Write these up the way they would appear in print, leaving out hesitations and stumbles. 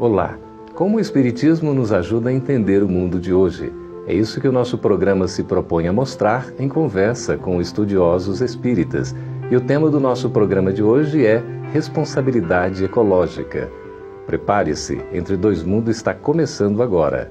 Olá! Como o Espiritismo nos ajuda a entender o mundo de hoje? É isso que o nosso programa se propõe a mostrar em conversa com estudiosos espíritas. E o tema do nosso programa de hoje é responsabilidade ecológica. Prepare-se, Entre Dois Mundos está começando agora.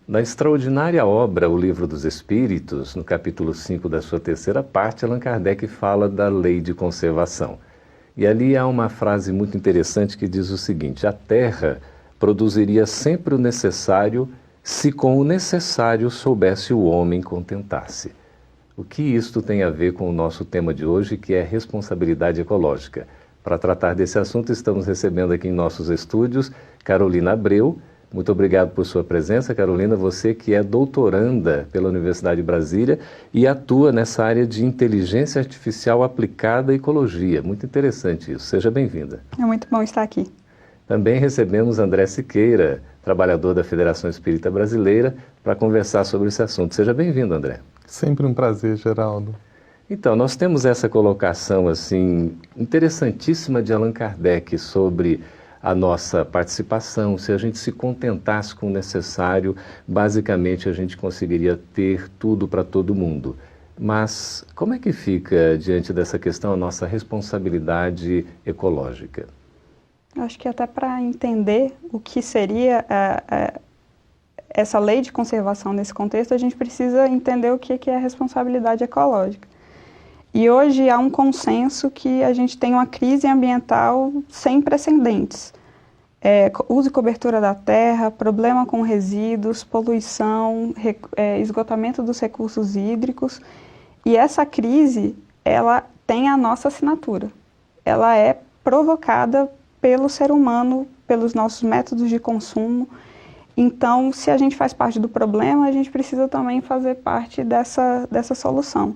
Na extraordinária obra O Livro dos Espíritos, no capítulo 5 da sua terceira parte, Allan Kardec fala da lei de conservação. E ali há uma frase muito interessante que diz o seguinte: a Terra produziria sempre o necessário se com o necessário soubesse o homem contentar-se. O que isto tem a ver com o nosso tema de hoje, que é responsabilidade ecológica? Para tratar desse assunto, estamos recebendo aqui em nossos estúdios Carolina Abreu. Muito obrigado por sua presença, Carolina, você que é doutoranda pela Universidade de Brasília e atua nessa área de inteligência artificial aplicada à ecologia. Muito interessante isso. Seja bem-vinda. É muito bom estar aqui. Também recebemos André Siqueira, trabalhador da Federação Espírita Brasileira, para conversar sobre esse assunto. Seja bem-vindo, André. Sempre um prazer, Geraldo. Então, nós temos essa colocação assim interessantíssima de Allan Kardec sobre a nossa participação. Se a gente se contentasse com o necessário, basicamente a gente conseguiria ter tudo para todo mundo. Mas como é que fica, diante dessa questão, a nossa responsabilidade ecológica? Acho que até para entender o que seria essa lei de conservação nesse contexto, a gente precisa entender o que é responsabilidade ecológica. E hoje há um consenso que a gente tem uma crise ambiental sem precedentes. Uso e cobertura da terra, problema com resíduos, poluição, esgotamento dos recursos hídricos. E essa crise, ela tem a nossa assinatura. Ela é provocada pelo ser humano, pelos nossos métodos de consumo. Então, se a gente faz parte do problema, a gente precisa também fazer parte dessa solução.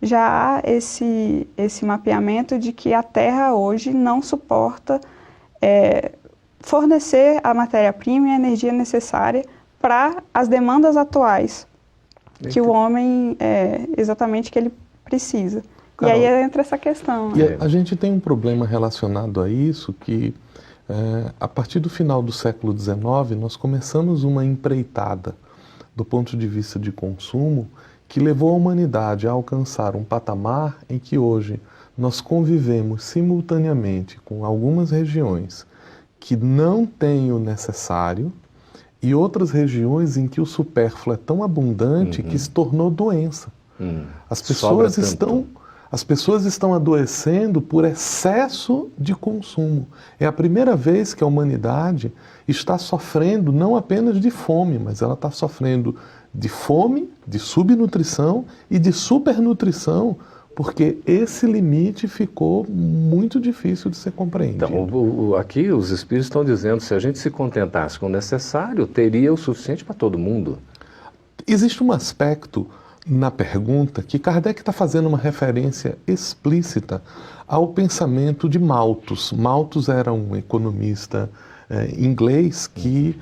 Já há esse mapeamento de que a Terra hoje não suporta fornecer a matéria-prima e a energia necessária para as demandas atuais que o homem, exatamente, que ele precisa. Carol, e aí entra essa questão. E a gente tem um problema relacionado a isso que, a partir do final do século XIX, nós começamos uma empreitada do ponto de vista de consumo que levou a humanidade a alcançar um patamar em que hoje nós convivemos simultaneamente com algumas regiões que não têm o necessário e outras regiões em que o supérfluo é tão abundante que se tornou doença. As pessoas estão adoecendo por excesso de consumo. É a primeira vez que a humanidade está sofrendo não apenas de fome, mas ela está sofrendo de fome, de subnutrição e de supernutrição, porque esse limite ficou muito difícil de ser compreendido. Então, aqui os espíritos estão dizendo que se a gente se contentasse com o necessário, teria o suficiente para todo mundo. Existe um aspecto na pergunta que Kardec está fazendo uma referência explícita ao pensamento de Malthus. Malthus era um economista inglês que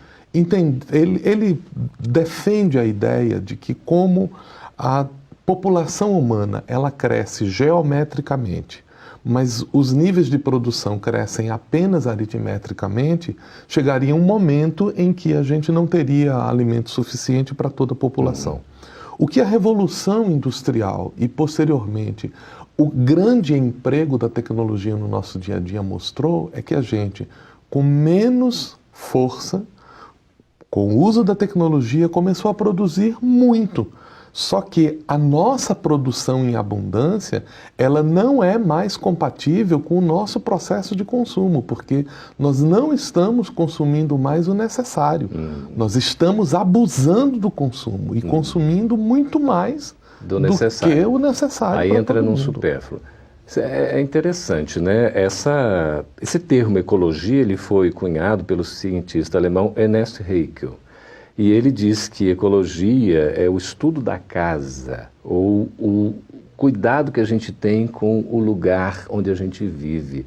ele defende a ideia de que como a população humana ela cresce geometricamente, mas os níveis de produção crescem apenas aritmetricamente, chegaria um momento em que a gente não teria alimento suficiente para toda a população. O que a Revolução Industrial e, posteriormente, o grande emprego da tecnologia no nosso dia a dia mostrou é que a gente, com menos força, com o uso da tecnologia, começou a produzir muito. Só que a nossa produção em abundância, ela não é mais compatível com o nosso processo de consumo, porque nós não estamos consumindo mais o necessário. Nós estamos abusando do consumo e consumindo muito mais do que o necessário. Aí entra num supérfluo. É interessante, né? Esse termo ecologia ele foi cunhado pelo cientista alemão Ernst Haeckel. E ele diz que ecologia é o estudo da casa, ou o cuidado que a gente tem com o lugar onde a gente vive.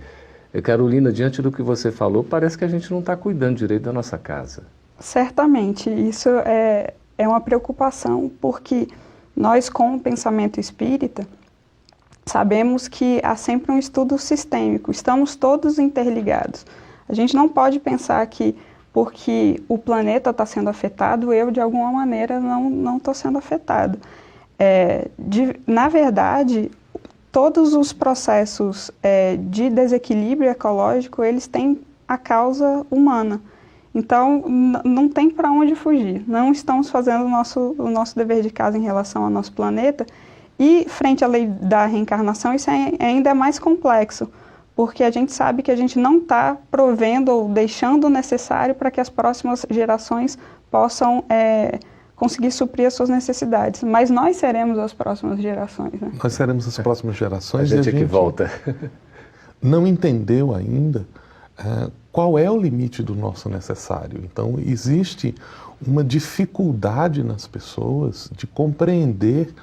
Carolina, diante do que você falou, parece que a gente não está cuidando direito da nossa casa. Certamente, isso é uma preocupação, porque nós, com o pensamento espírita, sabemos que há sempre um estudo sistêmico, estamos todos interligados. A gente não pode pensar que, porque o planeta está sendo afetado, eu, de alguma maneira, não estou sendo afetado. Na verdade, todos os processos de desequilíbrio ecológico, eles têm a causa humana. Então, não tem para onde fugir. Não estamos fazendo o nosso dever de casa em relação ao nosso planeta. E, frente à lei da reencarnação, isso ainda é mais complexo, porque a gente sabe que a gente não está provendo ou deixando o necessário para que as próximas gerações possam conseguir suprir as suas necessidades. Mas nós seremos as próximas gerações, né? Nós seremos as próximas gerações. A gente que volta. Não entendeu ainda qual é o limite do nosso necessário. Então, existe uma dificuldade nas pessoas de compreender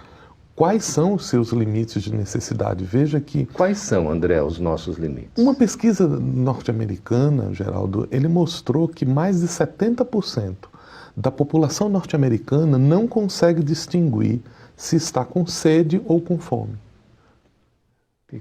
quais são os seus limites de necessidade. Veja que... Quais são, André, os nossos limites? Uma pesquisa norte-americana, Geraldo, ele mostrou que mais de 70% da população norte-americana não consegue distinguir se está com sede ou com fome.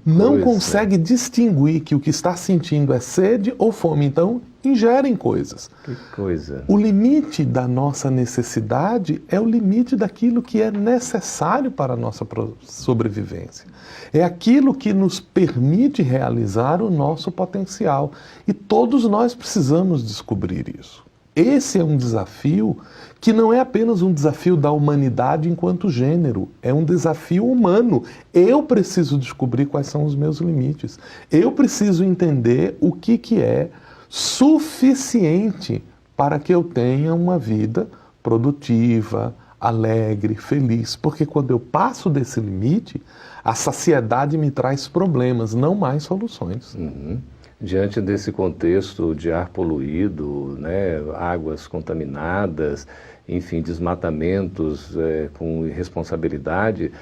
Não consegue distinguir que o que está sentindo é sede ou fome, então ingerem coisas. Que coisa. O limite da nossa necessidade é o limite daquilo que é necessário para a nossa sobrevivência. É aquilo que nos permite realizar o nosso potencial. E todos nós precisamos descobrir isso. Esse é um desafio que não é apenas um desafio da humanidade enquanto gênero, é um desafio humano. Eu preciso descobrir quais são os meus limites. Eu preciso entender o que é suficiente para que eu tenha uma vida produtiva, alegre, feliz. Porque quando eu passo desse limite, a saciedade me traz problemas, não mais soluções. Uhum. Diante desse contexto de ar poluído, né, águas contaminadas, enfim, desmatamentos com irresponsabilidade,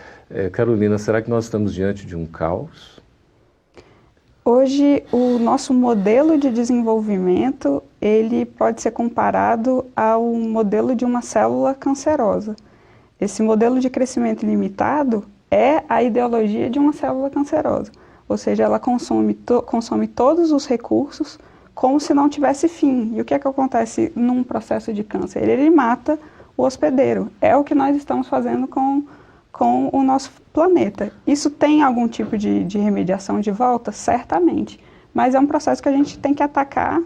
Carolina, será que nós estamos diante de um caos? Hoje, o nosso modelo de desenvolvimento, ele pode ser comparado ao modelo de uma célula cancerosa. Esse modelo de crescimento ilimitado é a ideologia de uma célula cancerosa. Ou seja, ela consome todos os recursos como se não tivesse fim. E o que acontece num processo de câncer? Ele mata o hospedeiro. É o que nós estamos fazendo com o nosso planeta. Isso tem algum tipo de remediação de volta? Certamente. Mas é um processo que a gente tem que atacar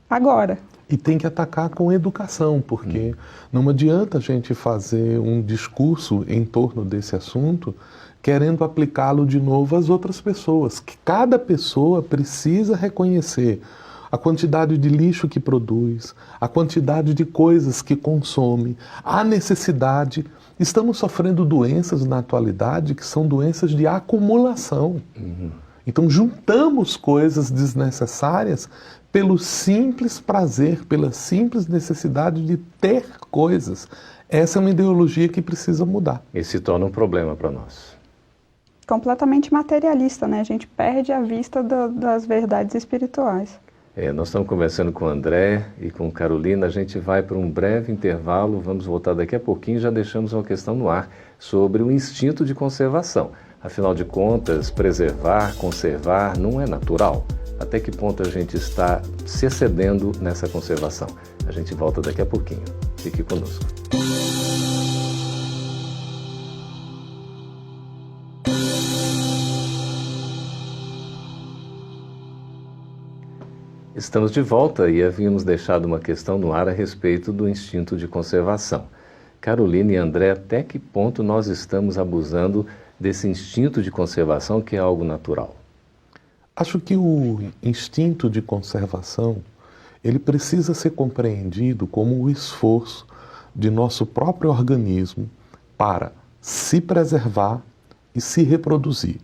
agora. E tem que atacar com educação, porque não adianta a gente fazer um discurso em torno desse assunto querendo aplicá-lo de novo às outras pessoas. Que cada pessoa precisa reconhecer a quantidade de lixo que produz, a quantidade de coisas que consome, a necessidade. Estamos sofrendo doenças na atualidade que são doenças de acumulação. Então juntamos coisas desnecessárias pelo simples prazer, pela simples necessidade de ter coisas. Essa é uma ideologia que precisa mudar. E se torna um problema para nós. Completamente materialista, né? A gente perde a vista das verdades espirituais. Nós estamos conversando com o André e com Carolina. A gente vai para um breve intervalo, vamos voltar daqui a pouquinho. Já deixamos uma questão no ar sobre o instinto de conservação. Afinal de contas, preservar, conservar não é natural. Até que ponto a gente está se excedendo nessa conservação? A gente volta daqui a pouquinho. Fique conosco. Estamos de volta e havíamos deixado uma questão no ar a respeito do instinto de conservação. Carolina e André, até que ponto nós estamos abusando desse instinto de conservação que é algo natural? Acho que o instinto de conservação, ele precisa ser compreendido como o esforço de nosso próprio organismo para se preservar e se reproduzir.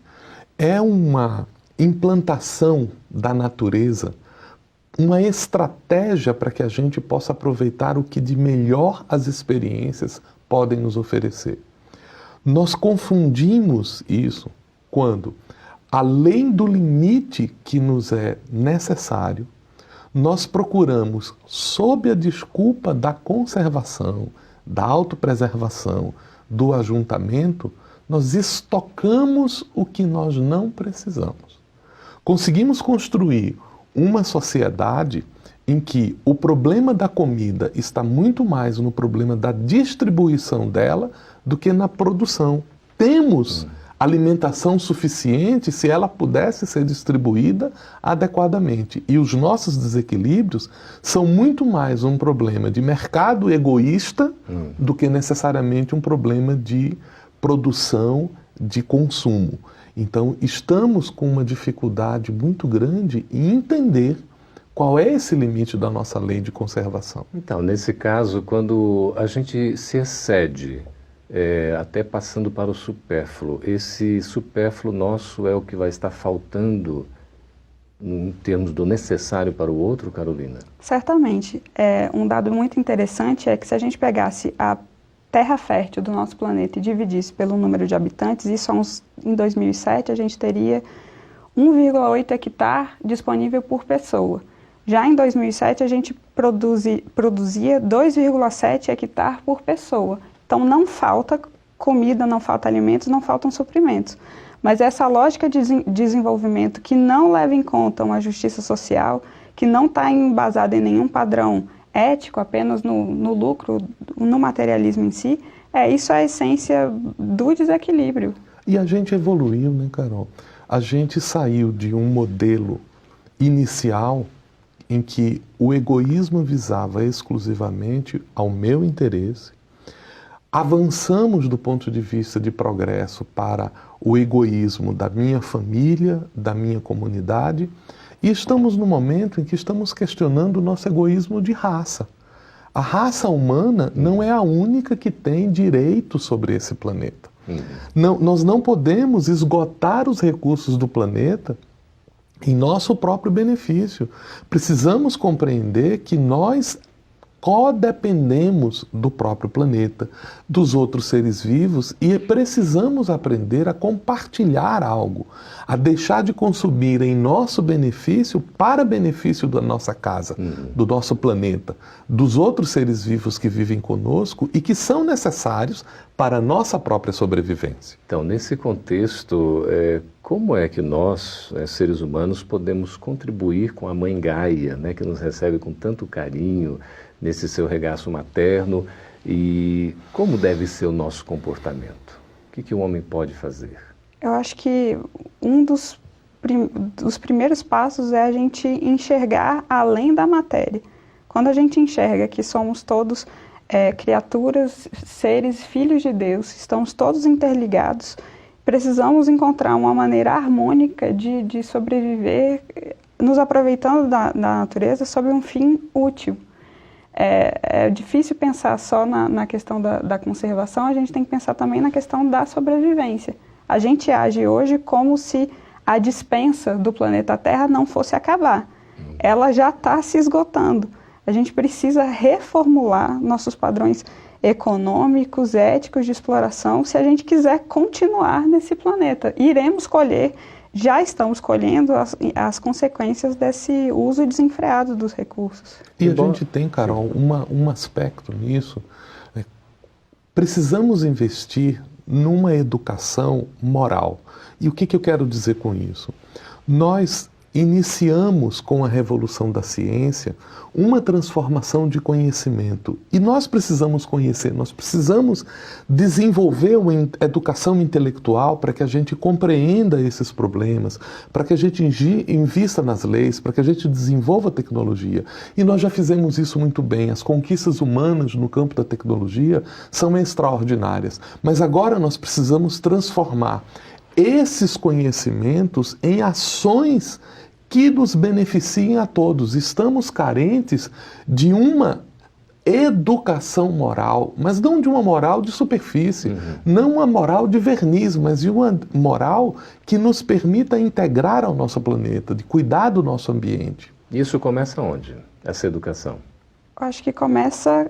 É uma implantação da natureza, uma estratégia para que a gente possa aproveitar o que de melhor as experiências podem nos oferecer. Nós confundimos isso quando além do limite que nos é necessário, nós procuramos, sob a desculpa da conservação, da autopreservação, do ajuntamento, nós estocamos o que nós não precisamos. Conseguimos construir uma sociedade em que o problema da comida está muito mais no problema da distribuição dela do que na produção. Temos alimentação suficiente se ela pudesse ser distribuída adequadamente. E os nossos desequilíbrios são muito mais um problema de mercado egoísta do que necessariamente um problema de produção, de consumo. Então, estamos com uma dificuldade muito grande em entender qual é esse limite da nossa lei de conservação. Então, nesse caso, quando a gente se excede, até passando para o supérfluo, esse supérfluo nosso é o que vai estar faltando em termos do necessário para o outro, Carolina? Certamente. Um dado muito interessante é que se a gente pegasse a terra fértil do nosso planeta e dividisse pelo número de habitantes, em 2007 a gente teria 1,8 hectare disponível por pessoa. Já em 2007 a gente produzia 2,7 hectare por pessoa. Então não falta comida, não falta alimentos, não faltam suprimentos. Mas essa lógica de desenvolvimento que não leva em conta uma justiça social, que não está embasada em nenhum padrão ético, apenas no lucro, no materialismo em si, isso é a essência do desequilíbrio. E a gente evoluiu, né, Carol? A gente saiu de um modelo inicial em que o egoísmo visava exclusivamente ao meu interesse. Avançamos do ponto de vista de progresso para o egoísmo da minha família, da minha comunidade, e estamos no momento em que estamos questionando o nosso egoísmo de raça. A raça humana não é a única que tem direito sobre esse planeta. Nós não podemos esgotar os recursos do planeta em nosso próprio benefício. Precisamos compreender que nós codependemos do próprio planeta, dos outros seres vivos, e precisamos aprender a compartilhar algo, a deixar de consumir em nosso benefício para benefício da nossa casa, do nosso planeta, dos outros seres vivos que vivem conosco e que são necessários para a nossa própria sobrevivência. Então, nesse contexto, como é que nós, seres humanos, podemos contribuir com a Mãe Gaia, né, que nos recebe com tanto carinho, nesse seu regaço materno, e como deve ser o nosso comportamento? O que o homem pode fazer? Eu acho que um dos primeiros passos é a gente enxergar além da matéria. Quando a gente enxerga que somos todos criaturas, seres, filhos de Deus, estamos todos interligados, precisamos encontrar uma maneira harmônica de sobreviver, nos aproveitando da natureza sob um fim útil. É difícil pensar só na questão da conservação, a gente tem que pensar também na questão da sobrevivência. A gente age hoje como se a dispensa do planeta Terra não fosse acabar. Ela já está se esgotando. A gente precisa reformular nossos padrões econômicos, éticos de exploração, se a gente quiser continuar nesse planeta. Iremos colher, já estamos colhendo as consequências desse uso desenfreado dos recursos. E a gente tem, Carol, um aspecto nisso. Precisamos investir numa educação moral. E o que eu quero dizer com isso? Nós iniciamos com a revolução da ciência uma transformação de conhecimento. E nós precisamos conhecer, nós precisamos desenvolver uma educação intelectual para que a gente compreenda esses problemas, para que a gente invista nas leis, para que a gente desenvolva tecnologia. E nós já fizemos isso muito bem. As conquistas humanas no campo da tecnologia são extraordinárias. Mas agora nós precisamos transformar esses conhecimentos em ações que nos beneficiem a todos. Estamos carentes de uma educação moral, mas não de uma moral de superfície, não uma moral de verniz, mas de uma moral que nos permita integrar ao nosso planeta, de cuidar do nosso ambiente. Isso começa onde, essa educação? Eu acho que começa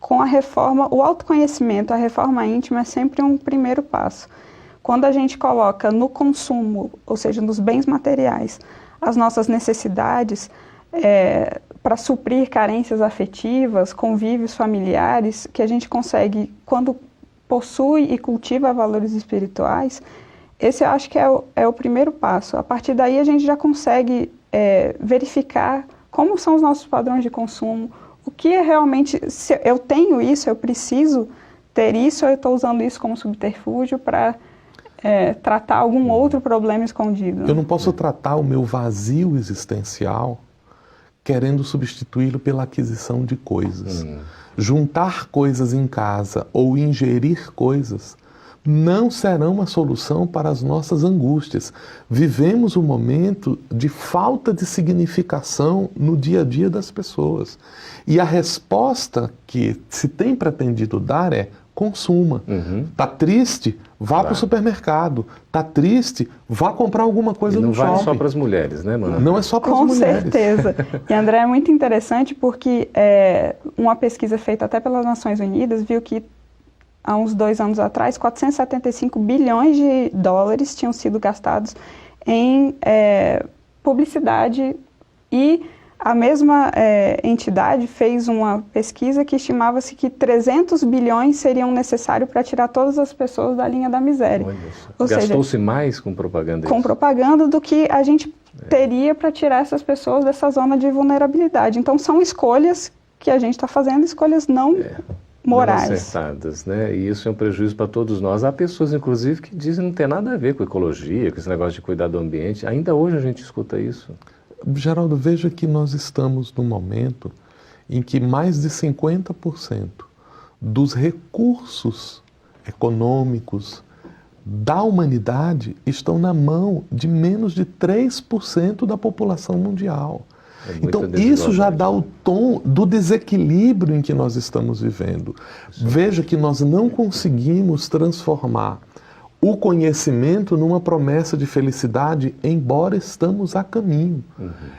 com a reforma, o autoconhecimento, a reforma íntima é sempre um primeiro passo. Quando a gente coloca no consumo, ou seja, nos bens materiais, as nossas necessidades para suprir carências afetivas, convívios familiares, que a gente consegue, quando possui e cultiva valores espirituais, esse eu acho que é o primeiro passo. A partir daí a gente já consegue verificar como são os nossos padrões de consumo, o que é realmente, se eu tenho isso, eu preciso ter isso, ou eu estou usando isso como subterfúgio para tratar algum outro problema escondido. Eu não posso tratar o meu vazio existencial querendo substituí-lo pela aquisição de coisas. Juntar coisas em casa ou ingerir coisas não serão uma solução para as nossas angústias. Vivemos um momento de falta de significação no dia a dia das pessoas. E a resposta que se tem pretendido dar é: consuma. Tá triste? Vá para o supermercado. Tá triste? Vá comprar alguma coisa no shopping. Não vale só para as mulheres, né, Manoel? Não é só para as mulheres. Com certeza. E, André, é muito interessante porque uma pesquisa feita até pelas Nações Unidas viu que há uns 2 anos atrás, 475 bilhões de dólares tinham sido gastados em publicidade, e a mesma entidade fez uma pesquisa que estimava-se que 300 bilhões seriam necessários para tirar todas as pessoas da linha da miséria. Gastou-se mais com propaganda? Com propaganda do que a gente teria para tirar essas pessoas dessa zona de vulnerabilidade. Então são escolhas que a gente está fazendo, escolhas não morais. Não acertadas, né? E isso é um prejuízo para todos nós. Há pessoas, inclusive, que dizem que não tem nada a ver com ecologia, com esse negócio de cuidar do ambiente. Ainda hoje a gente escuta isso. Geraldo, veja que nós estamos num momento em que mais de 50% dos recursos econômicos da humanidade estão na mão de menos de 3% da população mundial. Então, isso já dá o tom do desequilíbrio em que nós estamos vivendo. Veja que nós não conseguimos transformar o conhecimento numa promessa de felicidade, embora estamos a caminho.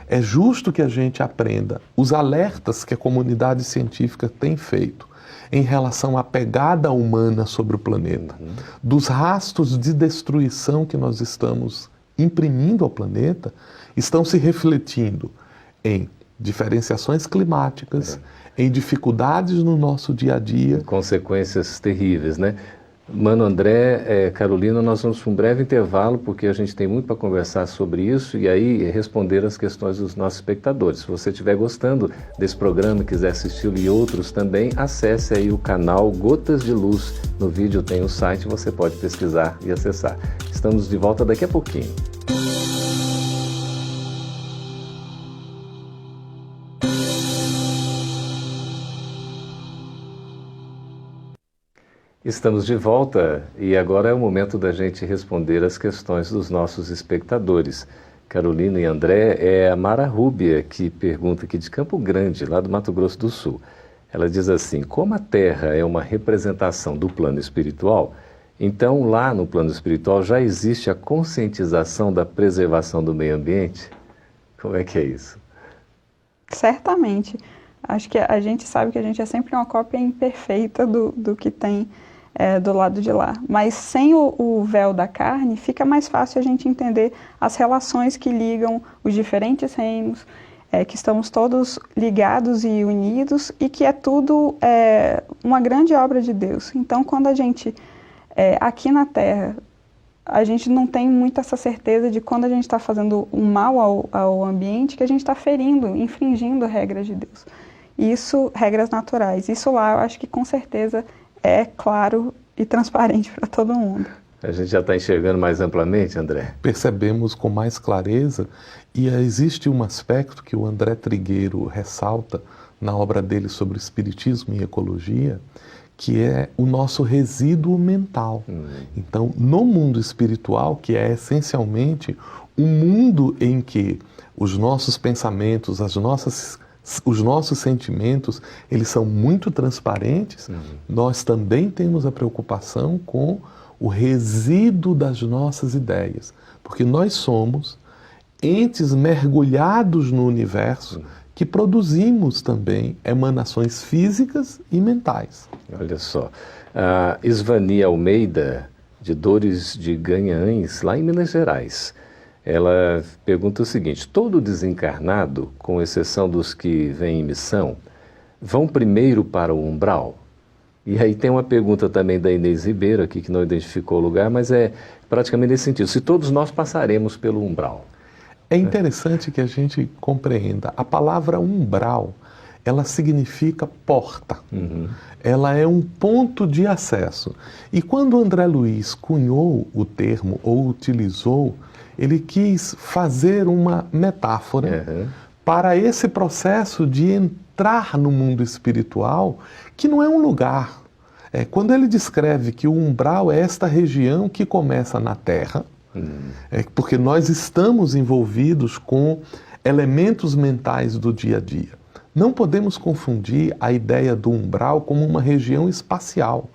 É justo que a gente aprenda os alertas que a comunidade científica tem feito em relação à pegada humana sobre o planeta, dos rastros de destruição que nós estamos imprimindo ao planeta, estão se refletindo em diferenciações climáticas, em dificuldades no nosso dia a dia. Consequências terríveis, né? Mano André, Carolina, nós vamos para um breve intervalo, porque a gente tem muito para conversar sobre isso e aí responder as questões dos nossos espectadores. Se você estiver gostando desse programa e quiser assisti-lo e outros também, acesse aí o canal Gotas de Luz. No vídeo tem o site, você pode pesquisar e acessar. Estamos de volta daqui a pouquinho. Estamos de volta e agora é o momento da gente responder as questões dos nossos espectadores. Carolina e André, é a Mara Rúbia que pergunta aqui de Campo Grande, lá do Mato Grosso do Sul. Ela diz assim: como a Terra é uma representação do plano espiritual, então lá no plano espiritual já existe a conscientização da preservação do meio ambiente? Como é que é isso? Certamente. Acho que a gente sabe que a gente é sempre uma cópia imperfeita do que tem do lado de lá. Mas sem o véu da carne, fica mais fácil a gente entender as relações que ligam os diferentes reinos, que estamos todos ligados e unidos e que é tudo uma grande obra de Deus. Então, quando a gente, aqui na Terra, a gente não tem muito essa certeza de quando a gente está fazendo um mal ao ambiente, que a gente está ferindo, infringindo regras de Deus. Isso, regras naturais. Isso lá eu acho que com certeza é claro e transparente para todo mundo. A gente já está enxergando mais amplamente, André? Percebemos com mais clareza, e existe um aspecto que o André Trigueiro ressalta na obra dele sobre o espiritismo e ecologia, que é o nosso resíduo mental. Então, no mundo espiritual, que é essencialmente um mundo em que os nossos pensamentos, os nossos sentimentos, eles são muito transparentes, nós também temos a preocupação com o resíduo das nossas ideias, porque nós somos entes mergulhados no universo que produzimos também emanações físicas e mentais. Olha só, a Isvani Almeida de Dores de Ganhães, lá em Minas Gerais. Ela pergunta o seguinte: todo desencarnado, com exceção dos que vêm em missão, vão primeiro para o umbral? E aí tem uma pergunta também da Inês Ribeiro aqui, que não identificou o lugar, mas é praticamente nesse sentido: se todos nós passaremos pelo umbral. É interessante que a gente compreenda, a palavra umbral, ela significa porta. Ela é um ponto de acesso. E quando André Luiz cunhou o termo, ou utilizou, ele quis fazer uma metáfora para esse processo de entrar no mundo espiritual, que não é um lugar. Quando ele descreve que o umbral é esta região que começa na Terra, porque nós estamos envolvidos com elementos mentais do dia a dia. Não podemos confundir a ideia do umbral como uma região espacial.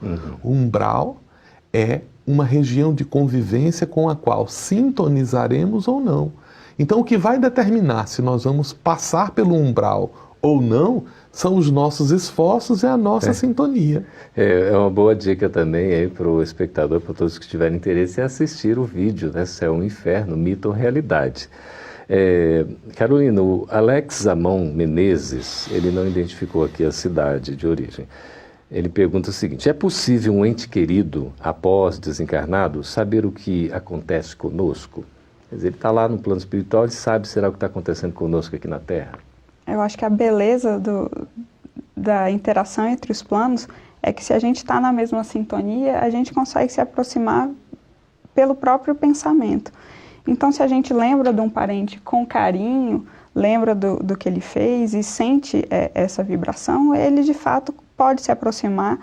O umbral é uma região de convivência com a qual sintonizaremos ou não. Então, o que vai determinar se nós vamos passar pelo umbral ou não são os nossos esforços e a nossa sintonia. É uma boa dica também aí para o espectador, para todos que tiverem interesse, é assistir o vídeo, né? Céu e Inferno, Mito ou Realidade. Carolina, o Alex Amon Menezes, ele não identificou aqui a cidade de origem. Ele pergunta o seguinte: é possível um ente querido, após desencarnado, saber o que acontece conosco? Quer dizer, ele está lá no plano espiritual, ele sabe, será o que está acontecendo conosco aqui na Terra? Eu acho que a beleza da interação entre os planos é que, se a gente está na mesma sintonia, a gente consegue se aproximar pelo próprio pensamento. Então, se a gente lembra de um parente com carinho, lembra do que ele fez e sente essa vibração, ele de fato pode se aproximar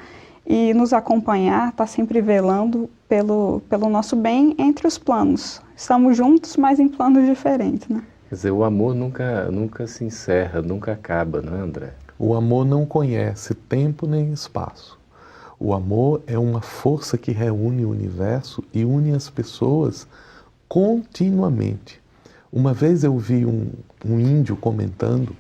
e nos acompanhar, está sempre velando pelo nosso bem entre os planos. Estamos juntos, mas em planos diferentes, né? Quer dizer, o amor nunca se encerra, nunca acaba, não é, André? O amor não conhece tempo nem espaço. O amor é uma força que reúne o universo e une as pessoas continuamente. Uma vez eu vi um índio comentando,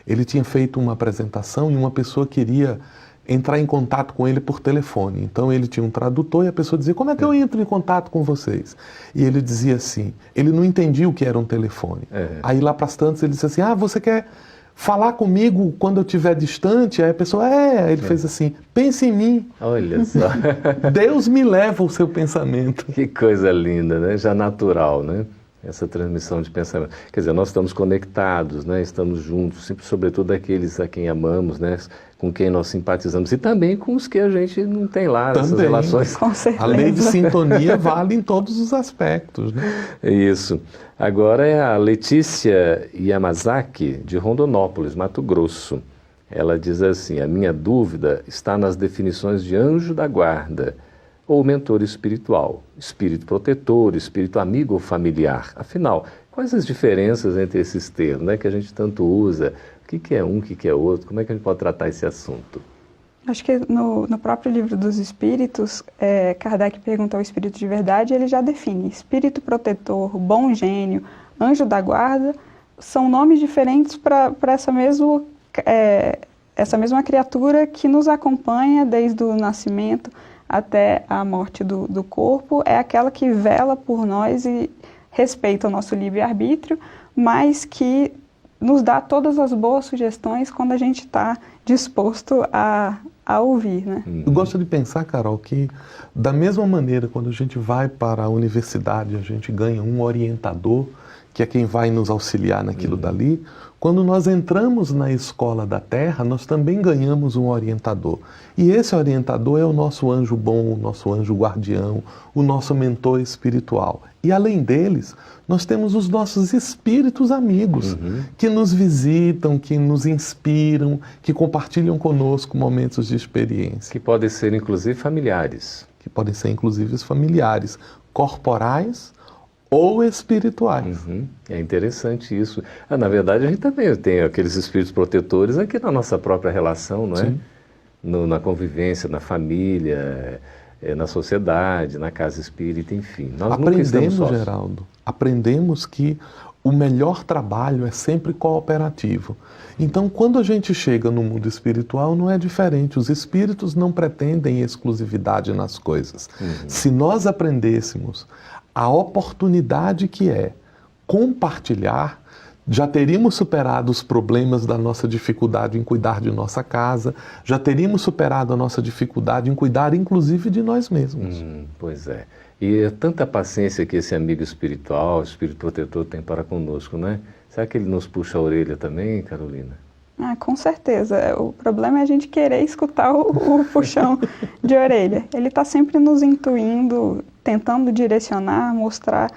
ele tinha feito uma apresentação e uma pessoa queria entrar em contato com ele por telefone. Então ele tinha um tradutor e a pessoa dizia: como é que eu entro em contato com vocês? E ele dizia assim, ele não entendia o que era um telefone. Aí lá para as tantas ele disse assim: você quer falar comigo quando eu estiver distante? Aí a pessoa, ele fez assim: pense em mim. Olha só. Deus me leva o seu pensamento. Que coisa linda, né? Já natural, né? Essa transmissão de pensamento. Quer dizer, nós estamos conectados, né? Estamos juntos, sobretudo aqueles a quem amamos, né? Com quem nós simpatizamos e também com os que a gente não tem lá, também, essas relações. Com certeza. A lei de sintonia vale em todos os aspectos, né? Isso. Agora é a Letícia Yamazaki, de Rondonópolis, Mato Grosso. Ela diz assim: a minha dúvida está nas definições de anjo da guarda, ou mentor espiritual, espírito protetor, espírito amigo ou familiar. Afinal, quais as diferenças entre esses termos, né, que a gente tanto usa? O que é um, o que é outro? Como é que a gente pode tratar esse assunto? Acho que no próprio Livro dos Espíritos, Kardec pergunta ao espírito de verdade, ele já define: espírito protetor, bom gênio, anjo da guarda, são nomes diferentes para essa mesma criatura que nos acompanha desde o nascimento até a morte do corpo. É aquela que vela por nós e respeita o nosso livre-arbítrio, mas que nos dá todas as boas sugestões quando a gente está disposto a ouvir, né? Eu gosto de pensar, Carol, que da mesma maneira, quando a gente vai para a universidade, a gente ganha um orientador, que é quem vai nos auxiliar naquilo dali. Quando nós entramos na escola da Terra, nós também ganhamos um orientador. E esse orientador é o nosso anjo bom, o nosso anjo guardião, o nosso mentor espiritual. E além deles, nós temos os nossos espíritos amigos, que nos visitam, que nos inspiram, que compartilham conosco momentos de experiência. Que podem ser, inclusive, familiares. Que podem ser, inclusive, familiares, corporais ou espirituais. É interessante isso. Na verdade, a gente também tem aqueles espíritos protetores aqui na nossa própria relação, não é? Sim. Na convivência, na família, na sociedade, na casa espírita, enfim. Nós nunca estamos Aprendemos, sós. Geraldo, aprendemos que o melhor trabalho é sempre cooperativo. Então, quando a gente chega no mundo espiritual, não é diferente. Os espíritos não pretendem exclusividade nas coisas. Se nós aprendêssemos a oportunidade que é compartilhar, já teríamos superado os problemas da nossa dificuldade em cuidar de nossa casa, já teríamos superado a nossa dificuldade em cuidar, inclusive, de nós mesmos. Pois é. E é tanta paciência que esse amigo espiritual, espírito protetor, tem para conosco, né? Será que ele nos puxa a orelha também, Carolina? Com certeza. O problema é a gente querer escutar o puxão de orelha. Ele está sempre nos intuindo, tentando direcionar, mostrar,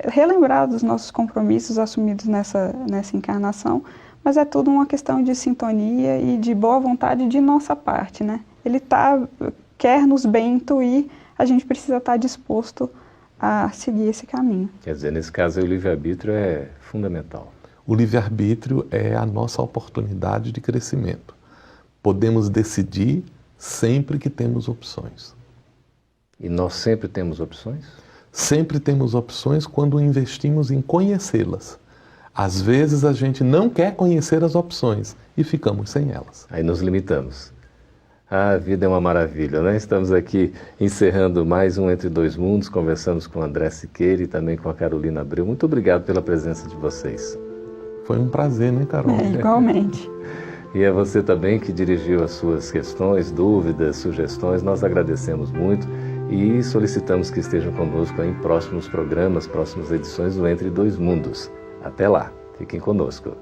relembrar dos nossos compromissos assumidos nessa encarnação, mas é tudo uma questão de sintonia e de boa vontade de nossa parte, né? Ele quer nos bem intuir, a gente precisa estar disposto a seguir esse caminho. Quer dizer, nesse caso, o livre-arbítrio é fundamental. O livre-arbítrio é a nossa oportunidade de crescimento. Podemos decidir sempre que temos opções. E nós sempre temos opções? Sempre temos opções quando investimos em conhecê-las. Às vezes a gente não quer conhecer as opções e ficamos sem elas. Aí nos limitamos. A vida é uma maravilha, né? Estamos aqui encerrando mais um Entre Dois Mundos. Conversamos com o André Siqueira e também com a Carolina Abreu. Muito obrigado pela presença de vocês. Foi um prazer, né, Carol? Igualmente. E é você também que dirigiu as suas questões, dúvidas, sugestões. Nós agradecemos muito e solicitamos que estejam conosco em próximos programas, próximas edições do Entre Dois Mundos. Até lá, fiquem conosco.